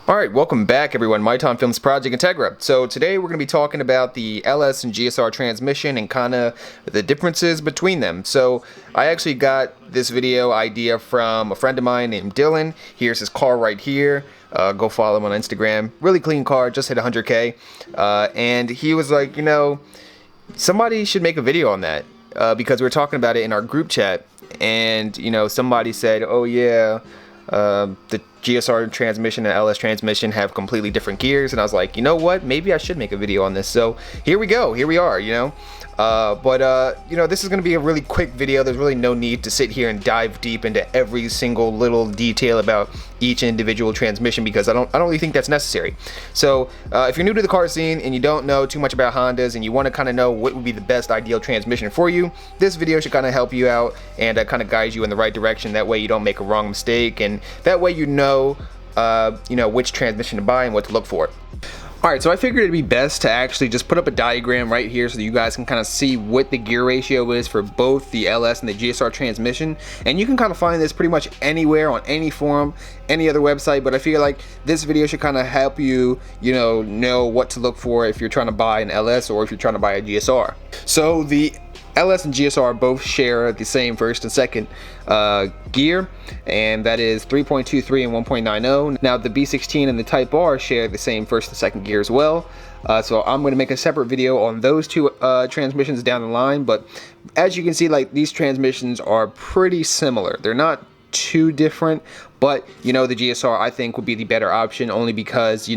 Alright, welcome back everyone, My Tom Films Project Integra. So today we're going to be talking about the LS and GSR transmission and kind of the differences between them. So I actually got this video idea from a friend of mine named Dylan. Here's his car right here. Go follow him on Instagram. Really clean car, just hit 100K. And he was like, you know, somebody should make a video on that. Because we were talking about it in our group chat. And, you know, somebody said, oh yeah, the GSR transmission and LS transmission have completely different gears, and I was like, you know what, maybe I should make a video on this. So here we go, here we are, you know. You know, this is going to be a really quick video. There's really no need to sit here and dive deep into every single little detail about each individual transmission, because I don't really think that's necessary. So if you're new to the car scene and you don't know too much about Hondas and you want to kind of know what would be the best ideal transmission for you, this video should kind of help you out and kind of guide you in the right direction. That way you don't make a wrong mistake, and that way you know which transmission to buy and what to look for. Alright, so I figured it'd be best to actually just put up a diagram right here so that you guys can kind of see what the gear ratio is for both the LS and the GSR transmission. And you can kind of find this pretty much anywhere, on any forum, any other website, but I feel like this video should kind of help you, know what to look for if you're trying to buy an LS or if you're trying to buy a GSR. So the LS and GSR both share the same first and second gear, and that is 3.23 and 1.90. Now the B16 and the Type R share the same first and second gear as well. So I'm going to make a separate video on those two transmissions down the line, but as you can see, like, these transmissions are pretty similar. They're not too different, but the GSR I think would be the better option, only because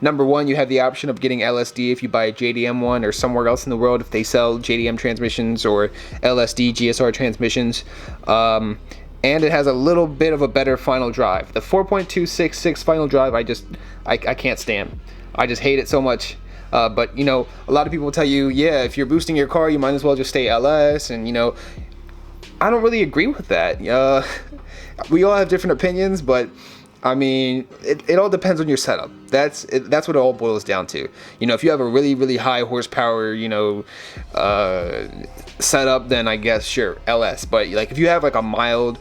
number one, you have the option of getting LSD if you buy a JDM one, or somewhere else in the world if they sell JDM transmissions or LSD GSR transmissions, and it has a little bit of a better final drive. The 4.266 final drive I can't stand. I just hate it so much. But a lot of people will tell you, yeah, if you're boosting your car, you might as well just stay LS, and I don't really agree with that. We all have different opinions, but I mean, it all depends on your setup. That's what it all boils down to. If you have a really high horsepower, setup, then I guess sure, LS. But like, if you have like a mild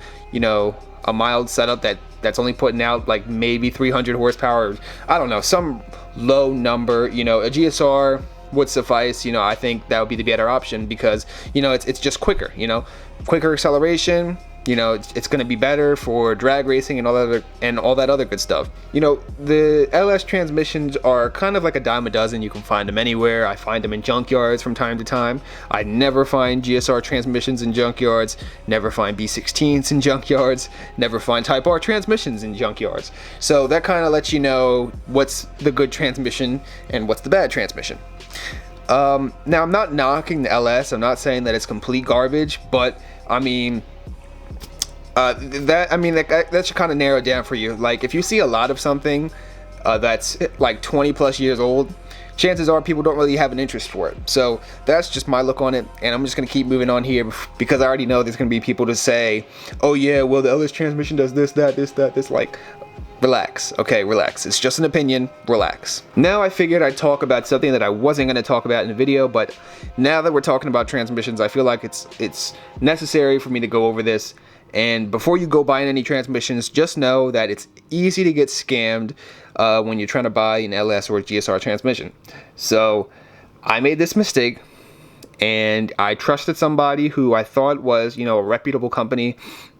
setup that's only putting out like maybe 300 horsepower, I don't know, some low number, a GSR would suffice. I think that would be the better option, because it's just quicker, quicker acceleration. It's going to be better for drag racing and all that other good stuff. The LS transmissions are kind of like a dime a dozen. You can find them anywhere. I find them in junkyards from time to time. I never find GSR transmissions in junkyards, never find B16s in junkyards, never find Type R transmissions in junkyards. So that kind of lets you know what's the good transmission and what's the bad transmission. Now, I'm not knocking the LS. I'm not saying that it's complete garbage, but I mean, that should kind of narrow it down for you. Like, if you see a lot of something that's like 20 plus years old, chances are people don't really have an interest for it. So that's just my look on it, and I'm just going to keep moving on here, because I already know there's going to be people to say, oh yeah, well, the LS transmission does this, that, this. Like, relax, okay, relax. It's just an opinion, relax. Now I figured I'd talk about something that I wasn't going to talk about in the video, but now that we're talking about transmissions, I feel like it's necessary for me to go over this. And before you go buying any transmissions, just know that it's easy to get scammed when you're trying to buy an LS or a GSR transmission. So I made this mistake, and I trusted somebody who I thought was, a reputable company,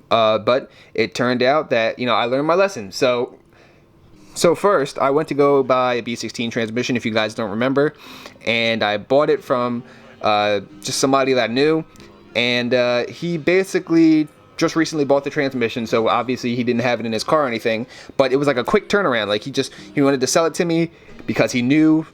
but it turned out that, I learned my lesson. So first, I went to go buy a B16 transmission, if you guys don't remember, and I bought it from just somebody that I knew, and he basically just recently bought the transmission, so obviously he didn't have it in his car or anything, but it was like a quick turnaround. Like, he wanted to sell it to me because he knew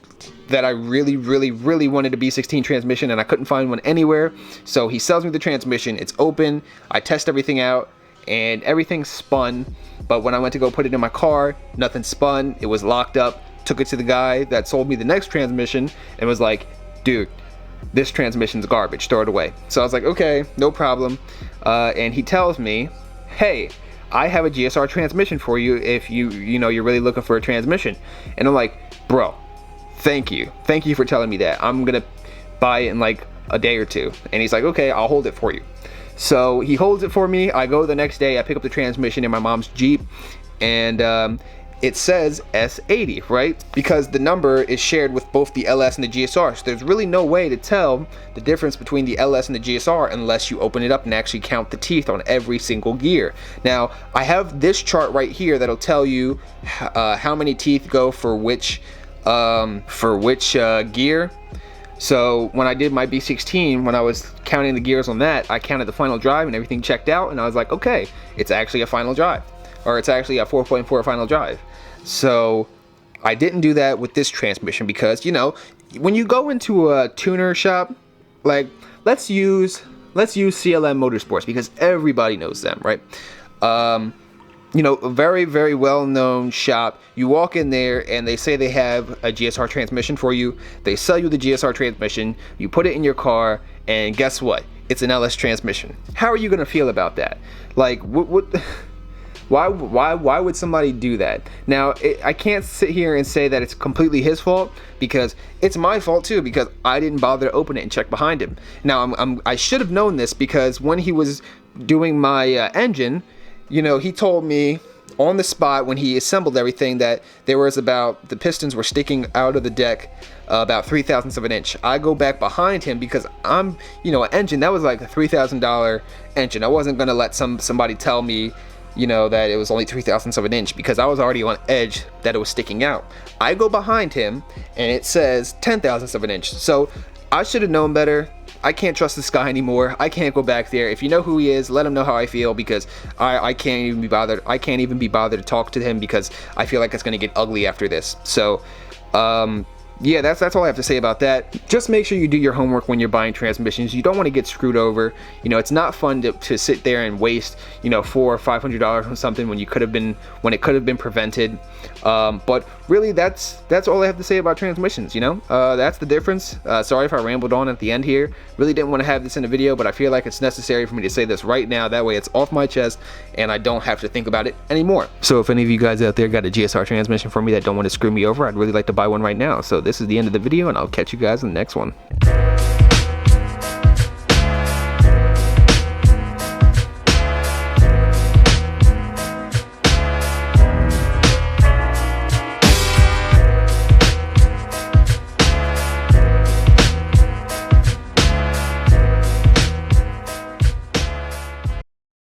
that I really wanted a B16 transmission, and I couldn't find one anywhere. So he sells me the transmission. It's open. I test everything out, and everything spun, but when I went to go put it in my car, nothing spun. It was locked up. Took it to the guy that sold me the next transmission and was like, dude, this transmission's garbage, throw it away. So I was like, okay, no problem. And he tells me, hey, I have a GSR transmission for you if you're really looking for a transmission. And I'm like, bro, thank you for telling me that. I'm gonna buy it in like a day or two. And he's like, okay, I'll hold it for you. So he holds it for me. I go the next day, I pick up the transmission in my mom's Jeep, and it says S80, right? Because the number is shared with both the LS and the GSR. So there's really no way to tell the difference between the LS and the GSR unless you open it up and actually count the teeth on every single gear. Now, I have this chart right here that'll tell you how many teeth go for which gear. So when I did my B16, when I was counting the gears on that, I counted the final drive and everything checked out, and I was like, okay, it's actually a final drive, or it's actually a 4.4 final drive. So I didn't do that with this transmission because, you know, when you go into a tuner shop, like let's use CLM Motorsports because everybody knows them, right? You know, a very, very well-known shop. You walk in there and they say they have a GSR transmission for you. They sell you the GSR transmission. You put it in your car, and guess what? It's an LS transmission. How are you gonna feel about that? Like, why would somebody do that? Now, I can't sit here and say that it's completely his fault because it's my fault too because I didn't bother to open it and check behind him. Now, I should have known this because when he was doing my engine, you know, he told me on the spot when he assembled everything that there was the pistons were sticking out of the deck about 3/1000 of an inch. I go back behind him because I'm, you know, an engine that was like a $3,000 engine. I wasn't gonna let somebody tell me, you know, that it was only 3/1000 of an inch because I was already on edge that it was sticking out. I go behind him and it says 10/1000 of an inch. So I should have known better. I can't trust this guy anymore. I can't go back there. If you know who he is, let him know how I feel because I can't even be bothered. I can't even be bothered to talk to him because I feel like it's gonna get ugly after this. So, yeah, that's all I have to say about that. Just make sure you do your homework when you're buying transmissions. You don't want to get screwed over. You know, it's not fun to sit there and waste, you know, $400 or $500 on something when it could have been prevented. But really, that's all I have to say about transmissions. You know, that's the difference. Sorry if I rambled on at the end here. Really didn't want to have this in a video, but I feel like it's necessary for me to say this right now. That way, it's off my chest and I don't have to think about it anymore. So if any of you guys out there got a GSR transmission for me that don't want to screw me over, I'd really like to buy one right now. So this is the end of the video, and I'll catch you guys in the next one.